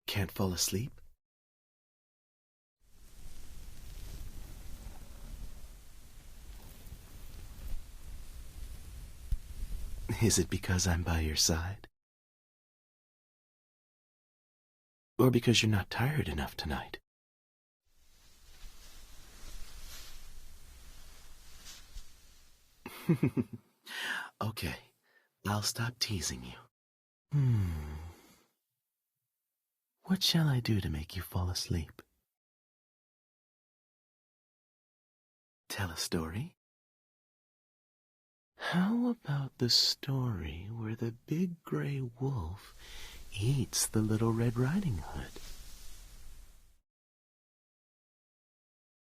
Can't fall asleep? Is it because I'm by your side? Or because you're not tired enough tonight? Okay, I'll stop teasing you. What shall I do to make you fall asleep? Tell a story? How about the story where the big gray wolf eats the little Red Riding Hood?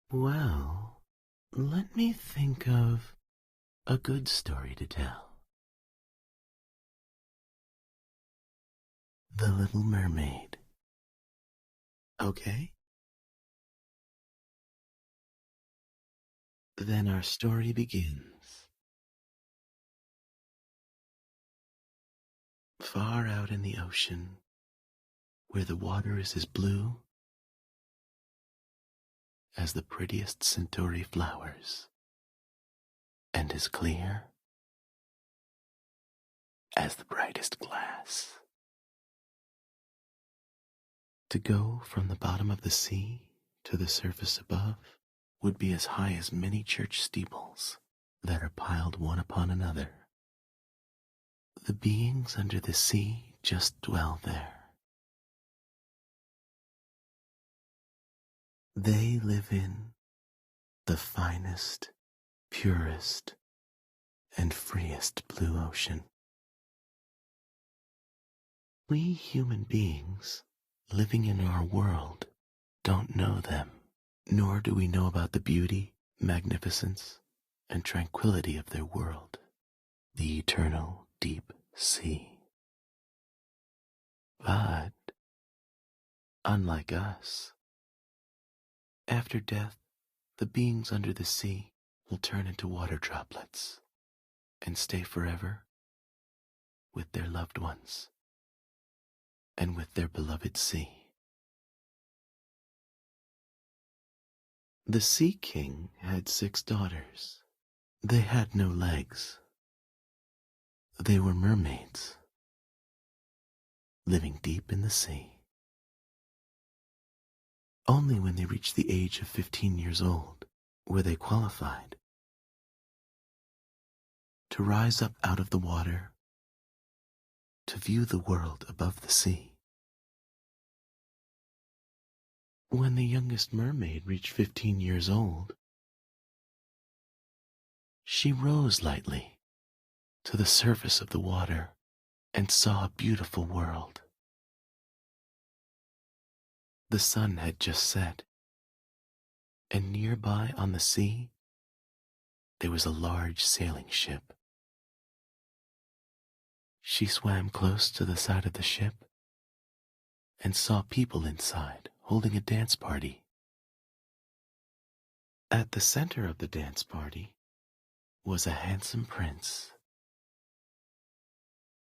Well, let me think of a good story to tell. The Little Mermaid. Okay? Then our story begins. Far out in the ocean, where the water is as blue as the prettiest centauri flowers, and as clear as the brightest glass. To go from the bottom of the sea to the surface above would be as high as many church steeples that are piled one upon another. The beings under the sea just dwell there. They live in the finest, purest, and freest blue ocean. We human beings living in our world don't know them, nor do we know about the beauty, magnificence, and tranquility of their world, the eternal deep sea. But, unlike us, after death, the beings under the sea will turn into water droplets and stay forever with their loved ones and with their beloved sea. The Sea King had 6 daughters. They had no legs. They were mermaids, living deep in the sea. Only when they reached the age of 15 years old were they qualified to rise up out of the water to view the world above the sea. When the youngest mermaid reached 15 years old, she rose lightly to the surface of the water and saw a beautiful world. The sun had just set, and nearby on the sea, there was a large sailing ship. She swam close to the side of the ship and saw people inside holding a dance party. At the center of the dance party was a handsome prince.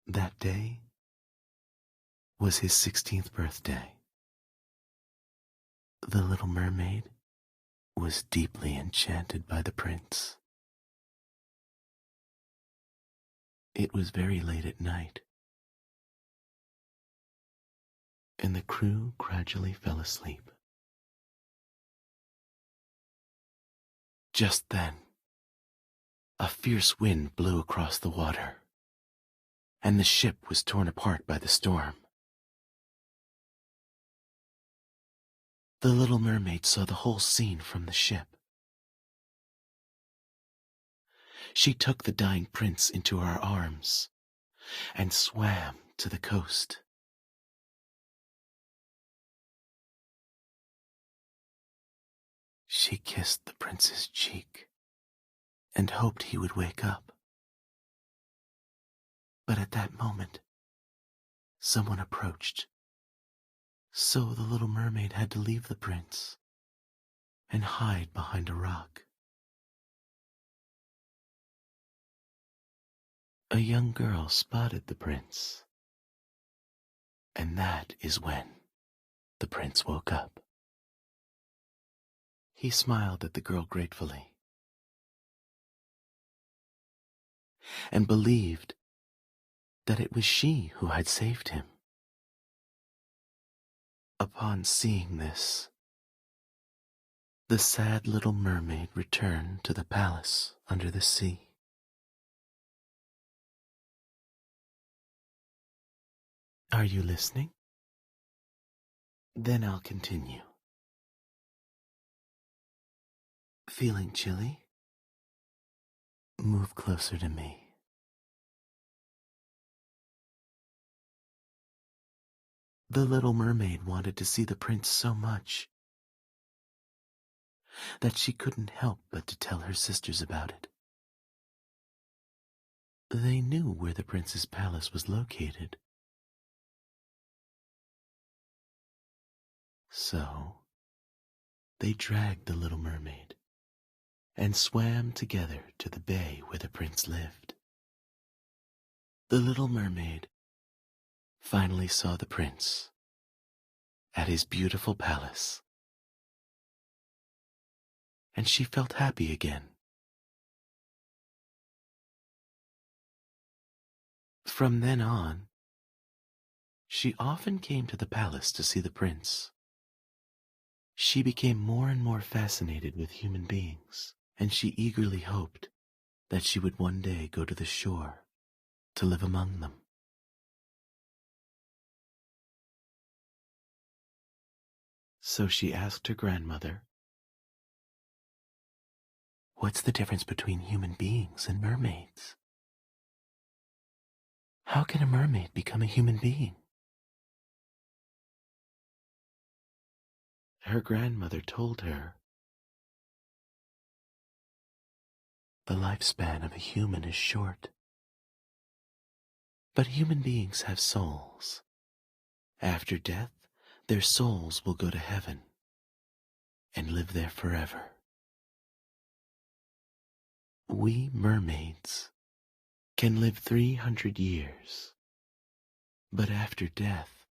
That day was his 16th birthday. The little mermaid was deeply enchanted by the prince. It was very late at night, and the crew gradually fell asleep. Just then, a fierce wind blew across the water, and the ship was torn apart by the storm. The little mermaid saw the whole scene from the ship. She took the dying prince into her arms and swam to the coast. She kissed the prince's cheek and hoped he would wake up. But at that moment, someone approached. So the little mermaid had to leave the prince and hide behind a rock. A young girl spotted the prince, and that is when the prince woke up. He smiled at the girl gratefully and believed that it was she who had saved him. Upon seeing this, the sad little mermaid returned to the palace under the sea. Are you listening? Then I'll continue. Feeling chilly? Move closer to me. The little mermaid wanted to see the prince so much that she couldn't help but to tell her sisters about it. They knew where the prince's palace was located. So, they dragged the little mermaid and swam together to the bay where the prince lived. The little mermaid finally saw the prince at his beautiful palace, and she felt happy again. From then on, she often came to the palace to see the prince. She became more and more fascinated with human beings, and she eagerly hoped that she would one day go to the shore to live among them. So she asked her grandmother, "What's the difference between human beings and mermaids? How can a mermaid become a human being?" Her grandmother told her, "The lifespan of a human is short, but human beings have souls. After death, their souls will go to heaven and live there forever. We mermaids can live 300 years, but after death,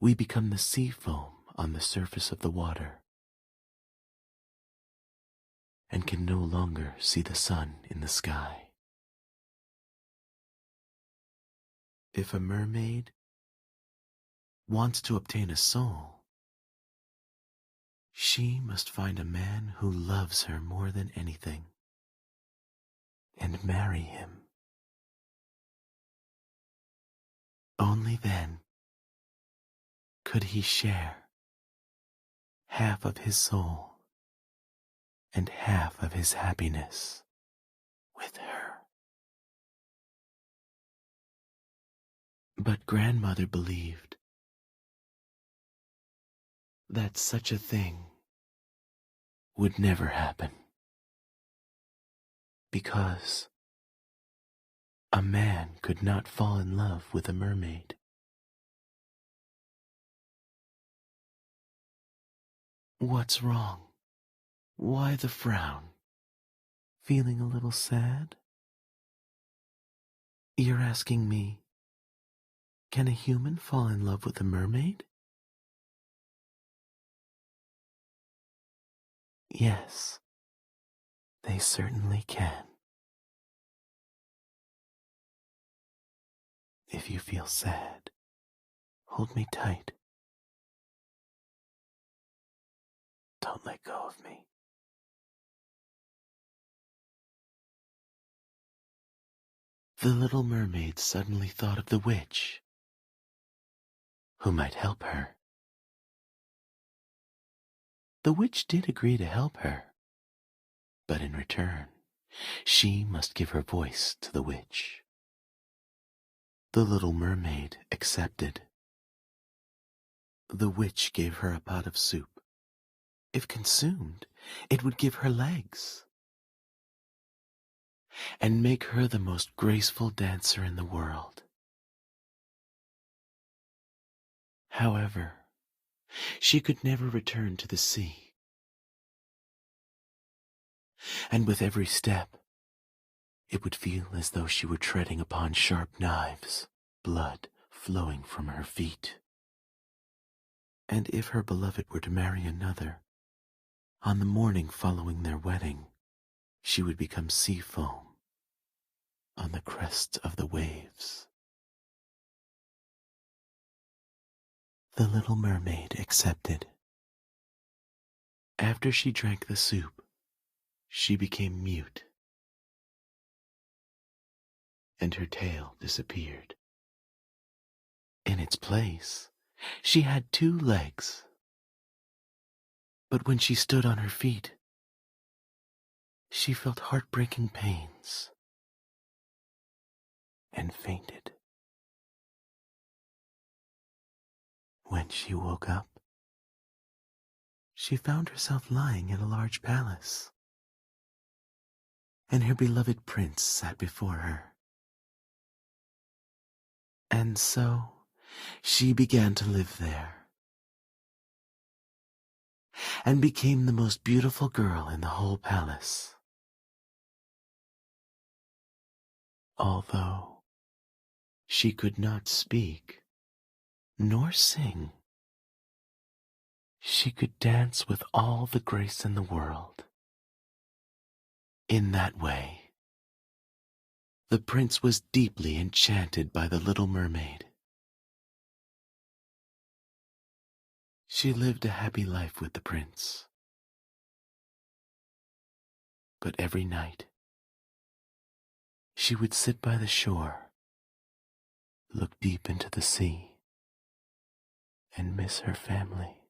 we become the sea foam on the surface of the water and can no longer see the sun in the sky. If a mermaid wants to obtain a soul, she must find a man who loves her more than anything and marry him. Only then could he share half of his soul and half of his happiness with her." But grandmother believed that such a thing would never happen, because a man could not fall in love with a mermaid. "What's wrong? Why the frown? Feeling a little sad? You're asking me, can a human fall in love with a mermaid?" Yes, they certainly can. If you feel sad, hold me tight. Don't let go of me. The little mermaid suddenly thought of the witch who might help her. The witch did agree to help her, but in return, she must give her voice to the witch. The little mermaid accepted. The witch gave her a pot of soup. If consumed, it would give her legs and make her the most graceful dancer in the world. However, she could never return to the sea, and with every step, it would feel as though she were treading upon sharp knives, blood flowing from her feet. And if her beloved were to marry another, on the morning following their wedding, she would become sea foam on the crests of the waves. The little mermaid accepted. After she drank the soup, she became mute, and her tail disappeared. In its place, she had 2 legs. But when she stood on her feet, she felt heartbreaking pains and fainted. When she woke up, she found herself lying in a large palace, and her beloved prince sat before her. And so she began to live there, and became the most beautiful girl in the whole palace. Although she could not speak nor sing, she could dance with all the grace in the world. In that way, the prince was deeply enchanted by the little mermaid. She lived a happy life with the prince. But every night, she would sit by the shore, look deep into the sea, and miss her family.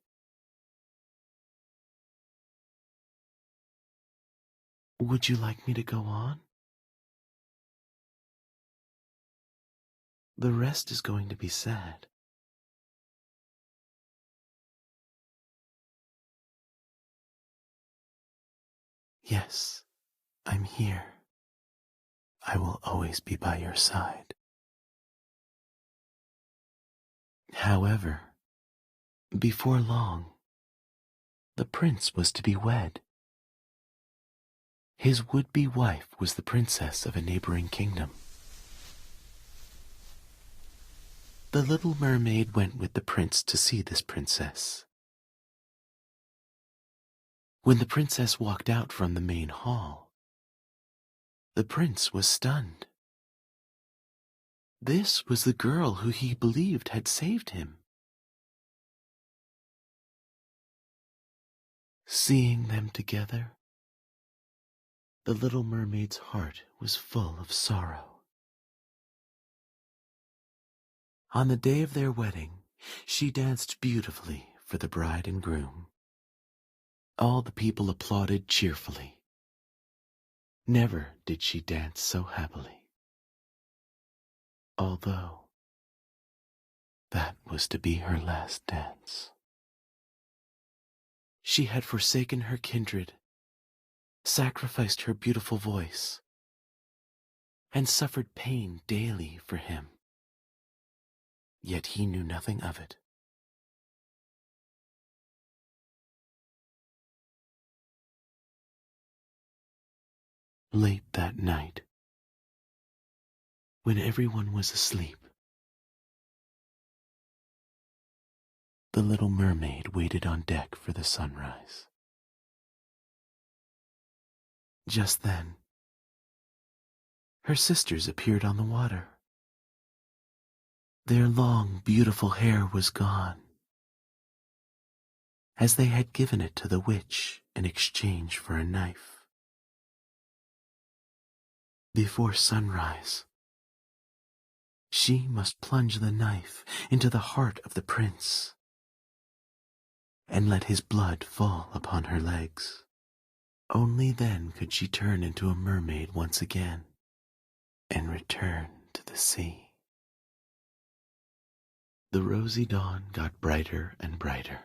Would you like me to go on? The rest is going to be sad. Yes, I'm here. I will always be by your side. However, before long, the prince was to be wed. His would-be wife was the princess of a neighboring kingdom. The little mermaid went with the prince to see this princess. When the princess walked out from the main hall, the prince was stunned. This was the girl who he believed had saved him. Seeing them together, the little mermaid's heart was full of sorrow. On the day of their wedding, she danced beautifully for the bride and groom. All the people applauded cheerfully. Never did she dance so happily. Although that was to be her last dance. She had forsaken her kindred, sacrificed her beautiful voice, and suffered pain daily for him. Yet he knew nothing of it. Late that night, when everyone was asleep, the little mermaid waited on deck for the sunrise. Just then, her sisters appeared on the water. Their long, beautiful hair was gone, as they had given it to the witch in exchange for a knife. Before sunrise, she must plunge the knife into the heart of the prince and let his blood fall upon her legs. Only then could she turn into a mermaid once again and return to the sea. The rosy dawn got brighter and brighter.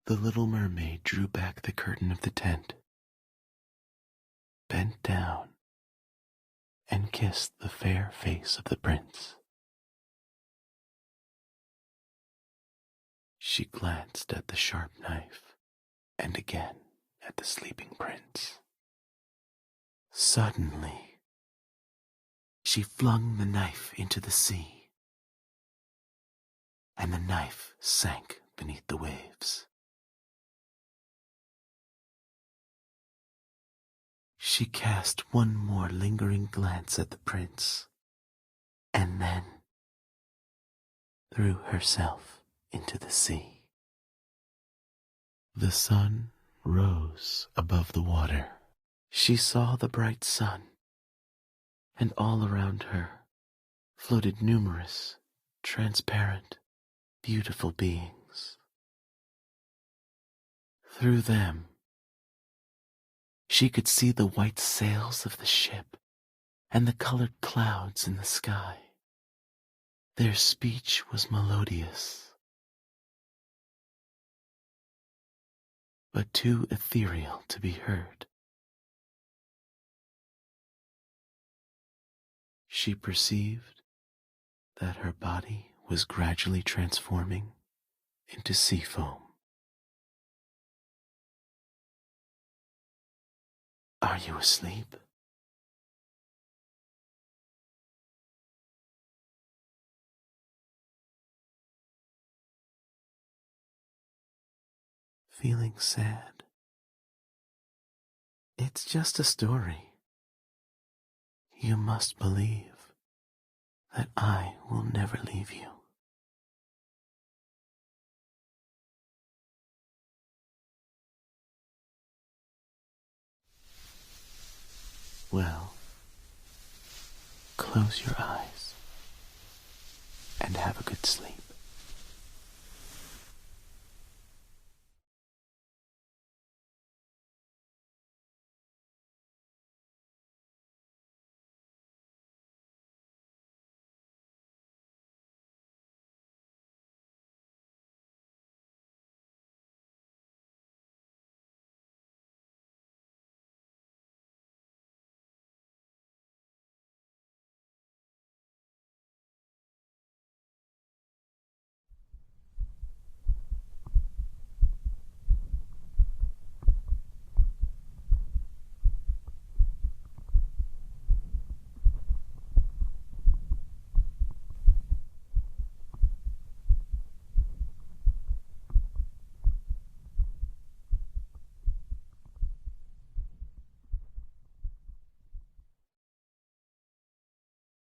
The little mermaid drew back the curtain of the tent, bent down, and kissed the fair face of the prince. She glanced at the sharp knife and again at the sleeping prince. Suddenly, she flung the knife into the sea and the knife sank beneath the waves. She cast one more lingering glance at the prince, and then threw herself into the sea. The sun rose above the water. She saw the bright sun, and all around her floated numerous, transparent, beautiful beings. Through them, she could see the white sails of the ship and the colored clouds in the sky. Their speech was melodious, but too ethereal to be heard. She perceived that her body was gradually transforming into sea foam. Are you asleep? Feeling sad? It's just a story. You must believe that I will never leave you. Well, close your eyes and have a good sleep.